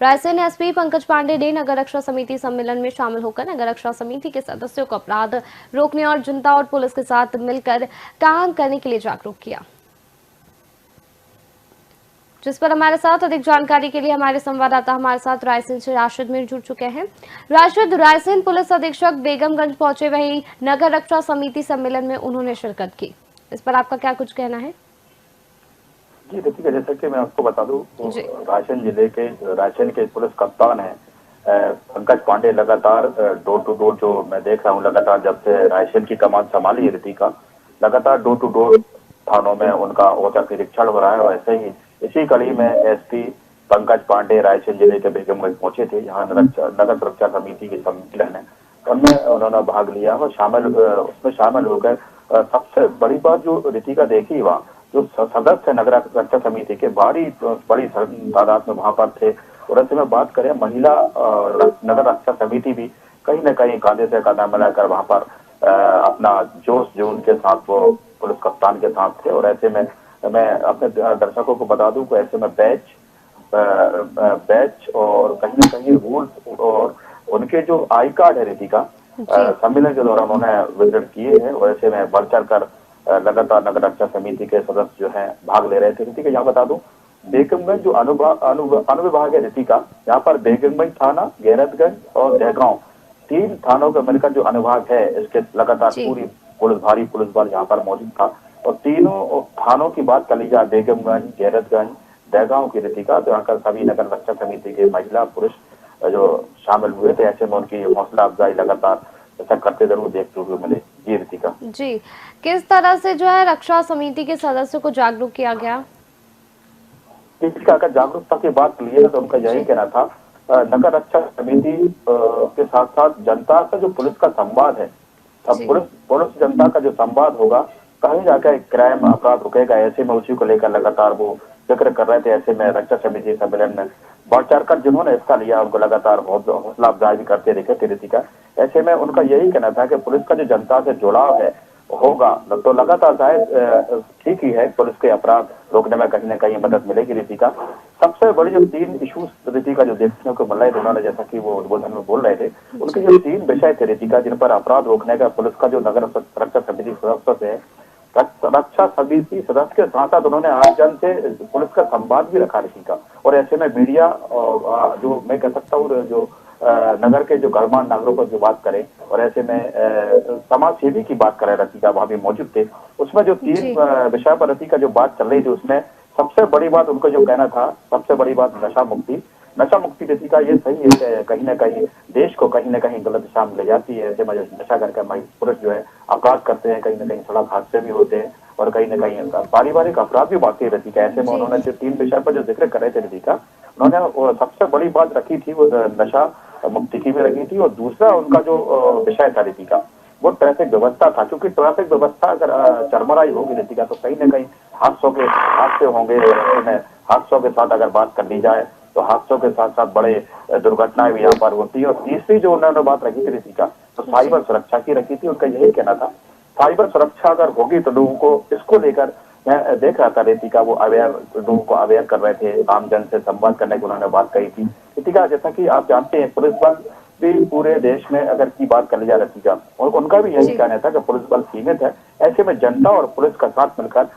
Raisen SP Pankaj Pandey ने नगर रक्षा समिति सम्मेलन में शामिल होकर नगर रक्षा समिति के सदस्यों को अपराध रोकने और जनता और पुलिस के साथ मिलकर काम करने के लिए जागरूक किया। जिस पर हमारे साथ अधिक जानकारी के लिए हमारे संवाददाता हमारे साथ रायसेन से राशिद मीर जुड़ चुके हैं। राशिद, रायसेन पुलिस अधीक्षक बेगमगंज पहुंचे, वहीं नगर रक्षा समिति सम्मेलन में उन्होंने शिरकत की। इस पर आपका क्या कुछ कहना है? जी देखिए, जैसा कि मैं आपको बता दूं, रायसेन जिले के रायसेन के पुलिस कप्तान है पंकज पांडे लगातार डोर टू डोर, जो मैं देख रहा हूं लगातार जब से रायसेन की कमान संभाली रीति का, लगातार डोर टू डोर थानों में उनका औचक निरीक्षण हो रहा है। और ऐसे ही इसी कड़ी में एसपी पंकज पांडे रायसेन जिले के बेगमगंज पहुंचे थे, यहाँ नगर सुरक्षा समिति के सम्मेलन है, उनमें उन्होंने भाग लिया और उसमें शामिल होकर सबसे बड़ी बात जो रीति का देखी, वहाँ जो सदस्य नगर रक्षा समिति के बड़ी तादाद में वहां पर थे। और ऐसे में बात करें, महिला नगर रक्षा समिति भी कहीं न कहीं कांधे से कांधा मिलाकर वहां पर अपना जोश जो उनके साथ वो पुलिस कप्तान के साथ थे। और ऐसे में मैं अपने दर्शकों को बता दूं कि ऐसे में बैच और कहीं न कहीं रूल्स और उनके जो आई कार्ड है रीति का सम्मेलन के दौरान उन्होंने वितरण किए हैं। और ऐसे में बढ़ चढ़ कर लगातार नगर रक्षा समिति के सदस्य जो हैं भाग ले रहे थे। रीति का यहाँ बता दूं, बेगमगंज जो अनुविभाग है रीति का, यहाँ पर बेगमगंज थाना, गैरतगंज और दहगांव, 3 थानों का मिलकर जो अनुभाग है, इसके लगातार पूरी भारी पुलिस बल यहाँ पर मौजूद था। और तीनों थानों की बात कर ली जाए, बेगमगंज, गैरतगंज, दहगांव की रीति का, तो यहाँ पर सभी नगर रक्षा समिति के महिला पुरुष जो शामिल हुए थे। ऐसे में उनकी हौसला अफजाई लगातार ऐसा करते जरूर देखते हुए मिले। जी ऋतिका जी, किस तरह से जो है रक्षा समिति के सदस्यों को जागरूक किया गया? अगर जागरूकता की बात करिए तो उनका यही कहना था, नगर रक्षा समिति के साथ साथ जनता का जो पुलिस का संवाद है, अब पुलिस जनता का जो संवाद होगा, कहीं जाकर क्राइम अपराध रुकेगा। ऐसे में उसी को लेकर लगातार वो जिक्र कर रहे थे। ऐसे में रक्षा समिति सम्मेलन में बढ़ चढ़कर जिन्होंने हिस्सा लिया, उनको लगातार बहुत हौसला अफजाई भी करते दिखे थे ऋतिका। ऐसे में उनका यही कहना था कि पुलिस का जो जनता से जुड़ाव है होगा तो लगातार शायद ठीक ही है, पुलिस के अपराध रोकने में कहीं न कहीं मदद मिलेगी। ऋतिका सबसे बड़ी जो 3 इशूज ऋतिका जो देखने को मिल रहे थे, उन्होंने जैसा कि वो उद्बोधन में बोल रहे थे, उनके जो 3 विषय थे ऋतिका, जिन पर अपराध रोकने का पुलिस का जो नगर रक्षा समिति सदस्य है, रक्षा समिति सदस्य के साथ साथ उन्होंने आमजन से पुलिस का संवाद भी रखा ऋतिका। और ऐसे में मीडिया जो मैं कह सकता हूँ, जो नगर के जो गणमान्य नागरिकों की बात करें, और ऐसे में समाज सेवी की बात करें ऋतिका, वहां भी मौजूद थे। उसमें जो 3 विषय पर ऋतिका जो बात चल रही थी, उसमें सबसे बड़ी बात उनको जो कहना था, सबसे बड़ी बात नशा मुक्ति ऋतिका। ये सही है कि कहीं न कहीं देश को कहीं न कहीं गलत दिशा में ले जाती है। ऐसे में नशा करके पुरुष जो है अपराध करते हैं, कहीं न कहीं सड़क हादसे भी होते हैं और कहीं न कहीं पारिवारिक अपराध भी बढ़ती है ऋतिका। ऐसे में उन्होंने जो 3 विषय पर जो जिक्र कर रहे थे ऋतिका, उन्होंने सबसे बड़ी बात रखी थी वो नशा मुक्ति की भी रखी थी। और दूसरा उनका जो विषय था ऋतिका, वो ट्रैफिक व्यवस्था था, क्योंकि ट्रैफिक व्यवस्था अगर चरमराई होगी ऋतिका तो कहीं न कहीं हादसे होंगे। हादसों के साथ अगर बात कर ली जाए तो हादसों के साथ साथ बड़े दुर्घटनाएं भी यहाँ पर होती है। और तीसरी जो उन्होंने बात रखी थी ऋतिका, तो साइबर सुरक्षा की रखी थी। उनका यही कहना था, साइबर सुरक्षा अगर होगी तो लोगों को इसको लेकर, मैं देख रहा था ऋतिका, वो लोगों को अवेयर कर रहे थे, आमजन से संवाद करने की उन्होंने बात कही थी ऋतिका। जैसा कि आप जानते हैं, पुलिस बल भी पूरे देश में अगर की बात कर ली जाए ऋतिका, और उनका भी यही कहना था कि पुलिस बल सीमित है। ऐसे में जनता और पुलिस का साथ मिलकर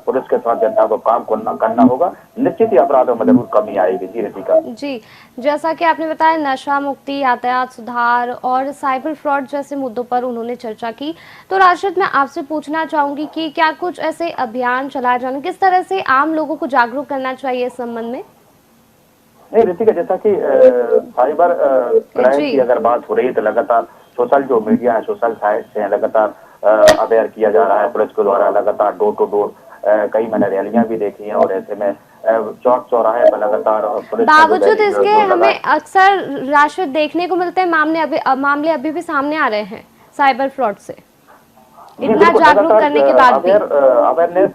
पुलिस के साथ जनता को काम करना होगा, निश्चित ही अपराधों में जरूर कमी आएगी। जी ऋतिका जी, जैसा कि आपने बताया, नशा मुक्ति, यातायात सुधार और साइबर फ्रॉड जैसे मुद्दों पर उन्होंने चर्चा की। तो राशिद, मैं आपसे पूछना चाहूंगी कि क्या कुछ ऐसे अभियान चलाए जाने, किस तरह से आम लोगों को जागरूक करना चाहिए इस संबंध में? नहीं ऋतिका, जैसा कि साइबर क्राइम की अगर बात हो रही है तो लगातार सोशल जो मीडिया है, सोशल साइट्स हैं, लगातार अवेयर किया जा रहा है पुलिस के द्वारा। लगातार डोर टू डोर कई मैंने रैलियां भी देखी हैं। और ऐसे में चौक चौराहे पर लगातार पुलिस बावजूद इसके हमें अक्सर राशिद देखने को मिलते हैं मामले अभी भी सामने आ रहे हैं साइबर फ्रॉड से, इतना जागरूक करने के बाद भी। अवेयरनेस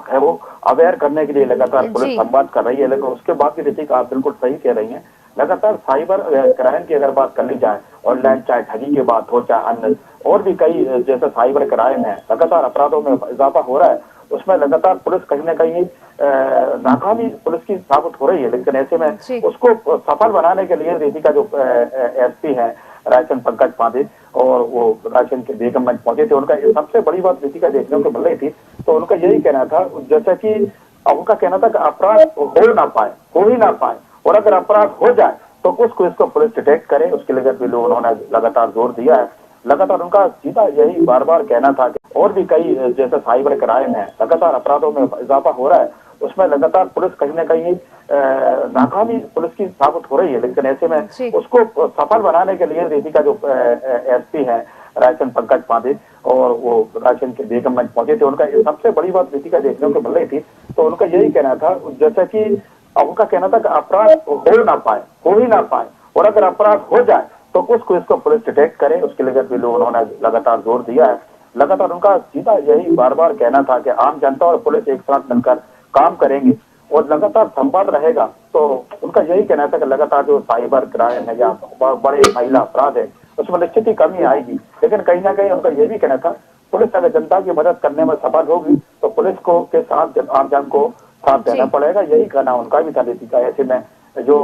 है, वो अवेयर करने के लिए लगातार पुलिस संवाद कर रही है। लेकिन उसके बाद की ऋतिका आप बिल्कुल सही कह रही हैं, लगातार साइबर क्राइम की अगर बात कर ली जाए, ऑनलाइन चाहे ठगी की बात हो, चाहे अन्य और भी कई जैसे साइबर क्राइम है, लगातार अपराधों में इजाफा हो रहा है। उसमें लगातार पुलिस कहीं ना कहीं नाकामी पुलिस की साबित हो रही है। लेकिन ऐसे में जी। उसको सफल बनाने के लिए रीति का जो एसपी है रायसेन पंकज पांडे और वो रायसेन के बेगमगंज पहुंचे थे, उनका ये सबसे बड़ी बात रीति का देखने को मिल रही थी। तो उनका यही कहना था, जैसा कि उनका कहना था कि अपराध हो ना पाए, हो ही ना पाए, और अगर अपराध हो जाए तो उसको इसको पुलिस डिटेक्ट करे, उसके लिए भी लोग उन्होंने लगातार जोर दिया है। लगातार उनका सीधा यही बार बार कहना था कि और भी कई जैसे साइबर क्राइम है, लगातार अपराधों में इजाफा हो रहा है, उसमें लगातार पुलिस कहीं ना कहीं नाकामी पुलिस की साबित हो रही है। लेकिन ऐसे में जी। उसको सफल बनाने के लिए रीति का जो एसपी है रायसेन पंकज पांडे और वो रायसेन के बेगमगंज पहुंचे थे, उनका ये सबसे बड़ी बात रीति का देखने को मिल रही थी। तो उनका यही कहना था, जैसा कि उनका कहना था कि अपराध हो ना पाए, हो ही ना पाए, और अगर अपराध हो जाए तो उसको इसको पुलिस डिटेक्ट करे, उसके लिए भी लोग उन्होंने लगातार जोर दिया है। लगातार उनका सीधा यही बार बार कहना था कि आम जनता और पुलिस एक साथ मिलकर काम करेंगे और लगातार संवाद रहेगा। तो उनका यही कहना था कि लगातार जो साइबर क्राइम है या बड़े महिला अपराध है उसमें निश्चित ही कमी आएगी। लेकिन कहीं ना कहीं उनका यह भी कहना था, पुलिस अगर जनता की मदद करने में सफल होगी तो पुलिस को के साथ आम जन को साथ देना पड़ेगा, यही कहना उनका भी था रीति का। ऐसे में जो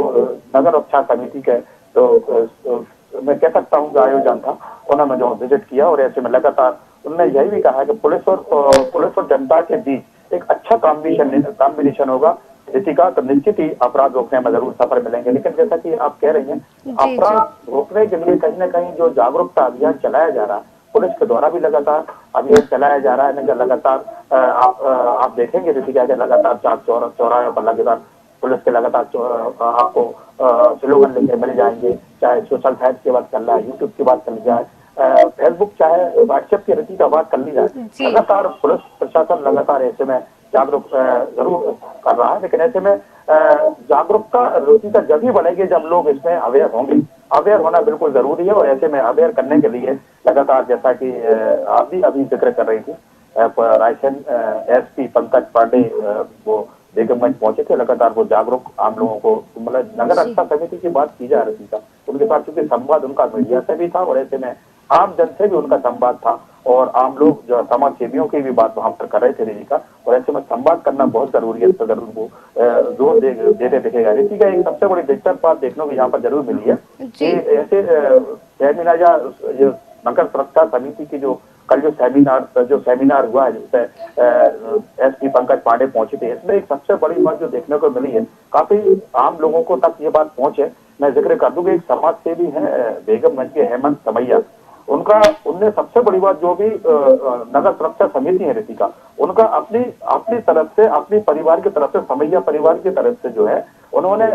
नगर रक्षा समिति के तो मैं कह सकता हूँ आयोजन था, उन्होंने जो विजिट किया, और ऐसे में लगातार उन्होंने यही भी कहा कि पुलिस और जनता के बीच एक अच्छा कॉम्बिनेशन होगा रीतिका, तो निश्चित ही अपराध रोकने में जरूर सफल मिलेंगे। लेकिन जैसा कि आप कह रही हैं, अपराध रोकने के लिए कहीं ना कहीं जो जागरूकता अभियान चलाया जा रहा है पुलिस के द्वारा भी लगातार अभियान चलाया जा रहा है। लगातार आप देखेंगे रीतिका के लगातार चौराहे पर लगातार पुलिस के लगातार आपको स्लोगन लिखे मिल जाएंगे, चाहे सोशल साइट की बात कर रहा है, यूट्यूब की बात कर ली जाए, फेसबुक चाहे व्हाट्सएप की रीति का बात कर ली जाए, लगातार पुलिस प्रशासन लगातार ऐसे में जागरूक जरूर कर रहा है। लेकिन ऐसे में जागरूकता रीति का जब ही बढ़ेगी जब लोग इसमें अवेयर होंगे। अवेयर होना बिल्कुल जरूरी है, और ऐसे में अवेयर करने के लिए लगातार जैसा कि आप भी अभी जिक्र कर रही थी, रायसेन एसपी पंकज पांडे वो बेगमगंज पहुंचे थे, लगातार वो जागरूक आम लोगों को, मतलब नगर रक्षा समिति की बात की जा रही थी, उनके साथ चूंकि संवाद उनका मीडिया से भी था और ऐसे में आम जन से भी उनका संवाद था, और आम लोग जो समाज सेवियों की भी बात वहां पर कर रहे थे ऋषि का, और ऐसे में संवाद करना बहुत जरूरी है। तो जरूर वो जोर देते दिखेगा। ऋषि का एक सबसे बड़ी दिलचस्प बात देखने को यहाँ पर जरूर मिली है कि ऐसे सेमिनार या नगर सुरक्षा समिति की जो कल जो सेमिनार हुआ है जिससे एसपी पंकज पांडे पहुंचे थे, इसमें एक सबसे बड़ी बात जो देखने को मिली है, काफी आम लोगों को तक ये बात पहुंचे। मैं जिक्र कर दूं कि एक समाज सेवी है बेगमगंज के हेमंत समैया, उनने सबसे बड़ी बात जो भी नगर सुरक्षा समिति है ऋषि का, उनका अपनी तरफ से, अपनी परिवार की तरफ से, समैया परिवार की तरफ से जो है उन्होंने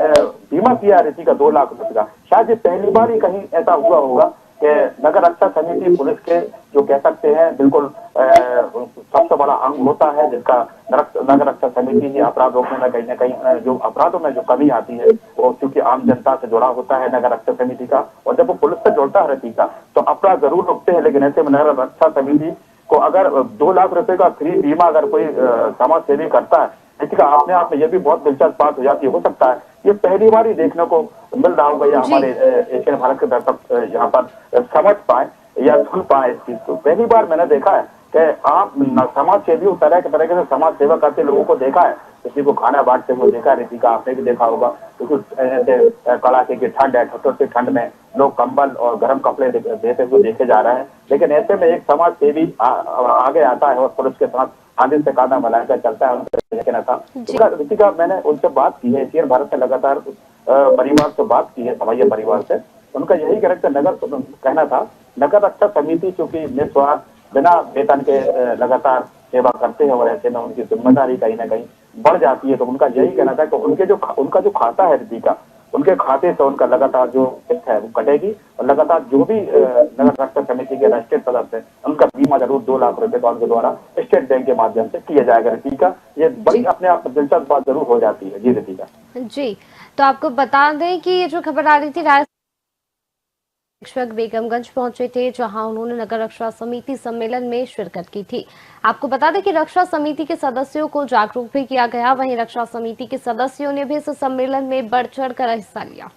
बीमा किया ऋषि का 2 लाख रुपए का। शायद ये पहली बार ही कहीं ऐसा हुआ होगा कि नगर रक्षा समिति पुलिस के जो कह सकते हैं बिल्कुल सबसे बड़ा अंग होता है, जिसका नगर रक्षा समिति ही अपराध रोकने में कहीं ना कहीं जो अपराधों में जो कमी आती है वो क्योंकि आम जनता से जुड़ा होता है नगर रक्षा समिति का, और जब वो पुलिस से जुड़ता है ऋषि का तो अपराध जरूर रोकते हैं। लेकिन ऐसे में नगर रक्षा समिति को अगर 2 लाख रुपए का फ्री बीमा अगर कोई समाज सेवी करता है, इसका अपने आप में यह भी बहुत दिलचस्प बात हो जाती है। हो सकता है ये पहली बार ही देखने को मिल रहा होगा, या हमारे एशियन भारत के दर्शक यहाँ पर समझ पाए या सुन पाए इस चीज को। पहली बार मैंने देखा है कि आप समाज सेवी तरह से समाज सेवा करते लोगों को देखा है, किसी को खाना बांटते हुए देखा है ऋषि का, आपने भी देखा होगा। क्योंकि कड़ाके की ठंड है, ठोठर ठंड में लोग कंबल और गर्म कपड़े देते हुए देखे जा रहे हैं। लेकिन ऐसे में एक समाज सेवी आगे आता है और पुलिस के साथ आगे से कांधा मिलाकर चलता है। उनका कहना था ऋषि का, मैंने उनसे बात की है, एशियन भारत में लगातार परिवार से बात की है, समैया परिवार से। उनका यही कहना था नगर रक्षा समिति चूंकि निस्वार्थ बिना वेतन के लगातार सेवा करते हैं, और ऐसे में उनकी जिम्मेदारी कहीं ना कहीं बढ़ जाती है। तो उनका यही कहना था कि उनका जो खाता है ऋषि का, उनके खाते से उनका लगातार जो किस्त है वो कटेगी, और लगातार जो भी नगर रक्षा समिति के राष्ट्रीय सदस्य है उनका बीमा जरूर 2 लाख रुपए का उनके द्वारा स्टेट बैंक के माध्यम से किया जाएगा ऋषि का। ये बड़ी अपने आप में दिलचस्प बात जरूर हो जाती है। जी ऋषि का। जी, तो आपको बता दें कि ये जो खबर आ रही थी शिक्षक बेगमगंज पहुंचे थे, जहां उन्होंने नगर रक्षा समिति सम्मेलन में शिरकत की थी। आपको बता दें कि रक्षा समिति के सदस्यों को जागरूक भी किया गया, वहीं रक्षा समिति के सदस्यों ने भी इस सम्मेलन में बढ़ चढ़ कर हिस्सा लिया।